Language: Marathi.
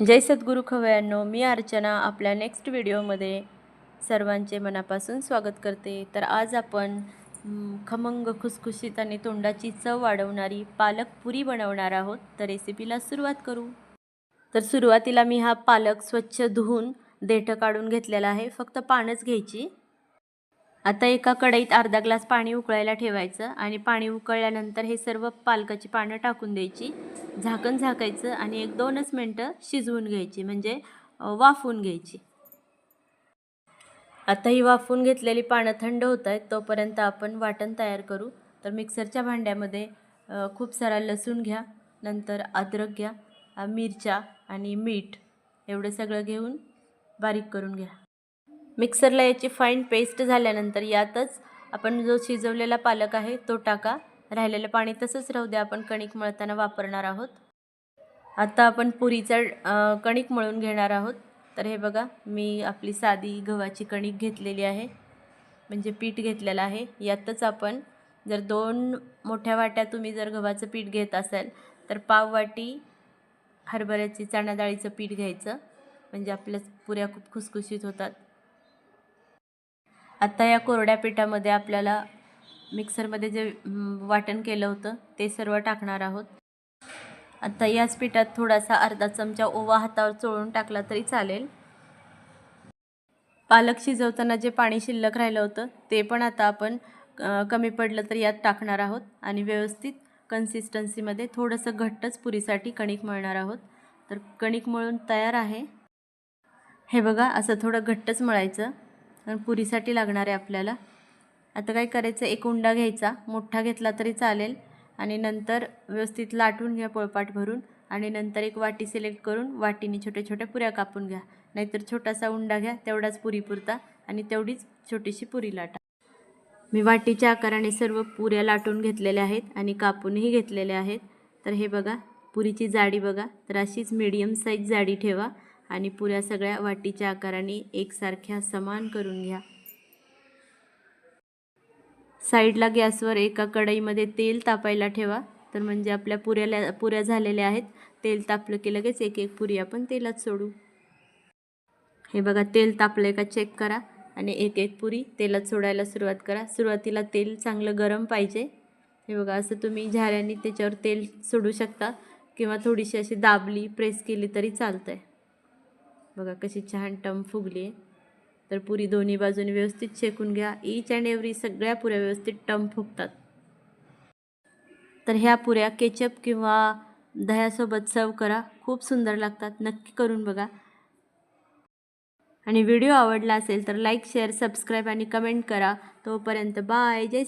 जय सद्गुरू खवयांनो, मी अर्चना आपल्या नेक्स्ट व्हिडिओमध्ये सर्वांचे मनापासून स्वागत करते। तर आज आपण खमंग खुसखुशीत आणि तोंडाची चव वाढवणारी पालक पुरी बनवणार आहोत। तर रेसिपीला सुरुवात करू। तर सुरुवातीला मी हा पालक स्वच्छ धुवून देठ काढून घेतलेला आहे, फक्त पानच घ्यायची। आता एका कढईत अर्धा ग्लास पाणी उकळायला ठेवायचं आणि पाणी उकळल्यानंतर हे सर्व पालकाची पानं टाकून द्यायची, झाकण झाकायचं आणि 1-2च मिनटं शिजवून घ्यायची, म्हणजे वाफवून घ्यायची। आता ही वाफवून घेतलेली पानं थंड होत आहेत, तोपर्यंत आपण वाटण तयार करू। तर मिक्सरच्या भांड्यामध्ये खूप सारा लसूण घ्या, नंतर अद्रक घ्या, मिरच्या आणि मीठ एवढं सगळं घेऊन बारीक करून घ्या। मिक्सरला याची फाईन पेस्ट झाल्यानंतर यातच आपण जो शिजवलेला पालक आहे तो टाका। राहिलेलं पाणी तसंच राहू द्या, आपण कणिक मळताना वापरणार आहोत। आता आपण पुरीचा कणिक मळून घेणार आहोत। तर हे बघा, मी आपली साधी गव्हाची कणिक घेतलेली आहे, म्हणजे पीठ घेतलेलं आहे। यातच आपण जर 2 मोठ्या वाट्या तुम्ही जर गव्हाचं पीठ घेत असाल तर पाव वाटी हरभऱ्याची चणा डाळीचं पीठ घ्यायचं, म्हणजे आपल्या पुऱ्या खूप खुसखुशीत होतात। आता या कोरड्या पिठामध्ये आपल्याला मिक्सरमध्ये जे वाटण केलं होतं ते सर्व टाकणार आहोत। आता याच पिठात थोडासा अर्धा चमचा ओवा हातावर चोळून टाकला तरी चालेल। पालक शिजवताना जे पाणी शिल्लक राहिलं होतं ते पण आता आपण कमी पडलं तर यात टाकणार आहोत आणि व्यवस्थित कन्सिस्टन्सीमध्ये थोडंसं घट्टच पुरीसाठी कणिक मळणार आहोत। तर कणिक मळून तयार आहे। हे बघा, असं थोडं घट्टच मळायचं, कारण पुरीसाठी लागणार आहे आपल्याला। आता काय करायचं, एक उंडा घ्यायचा, मोठा घेतला तरी चालेल, आणि नंतर व्यवस्थित लाटून घ्या पोळपाट भरून, आणि नंतर एक वाटी सिलेक्ट करून वाटीने छोट्या छोट्या पुऱ्या कापून घ्या। नाहीतर छोटासा उंडा घ्या, तेवढाच पुरी पुरता, आणि तेवढीच छोटीशी पुरी लाटा। मी वाटीच्या आकाराने सर्व पुऱ्या लाटून घेतलेल्या आहेत आणि कापूनही घेतलेल्या आहेत। तर हे बघा, पुरीची जाडी बघा, तर अशीच मीडियम साईज जाडी ठेवा आणि पुऱ्या सगळ्या वाटीच्या आकाराने एकसारख्या समान करून घ्या। साईडला गॅसवर एका कढईमध्ये तेल तापायला ठेवा, तर म्हणजे आपल्या पुऱ्या झालेल्या आहेत। तेल तापलं की लगेच एक एक पुरी आपण तेलात सोडू। हे बघा, तेल तापलंय का चेक करा आणि एक एक पुरी तेलात सोडायला सुरुवात करा। सुरुवातीला तेल चांगलं गरम पाहिजे। हे बघा, असं तुम्ही झाऱ्याने त्याच्यावर तेल सोडू शकता किंवा थोडीशी अशी दाबली, प्रेस केली तरी चालतंय। बघा कशी छान टम फुगली आहे। तर पुरी दोन्ही बाजूने व्यवस्थित शेकून घ्या। ईच अँड एव्हरी सगळ्या पुऱ्या व्यवस्थित टम फुगतात। तर ह्या पुऱ्या केचप किंवा दह्यासोबत सर्व करा, खूप सुंदर लागतात। नक्की करून बघा। आणि व्हिडिओ आवडला असेल तर लाईक, शेअर, सबस्क्राईब आणि कमेंट करा। तोपर्यंत बाय, जय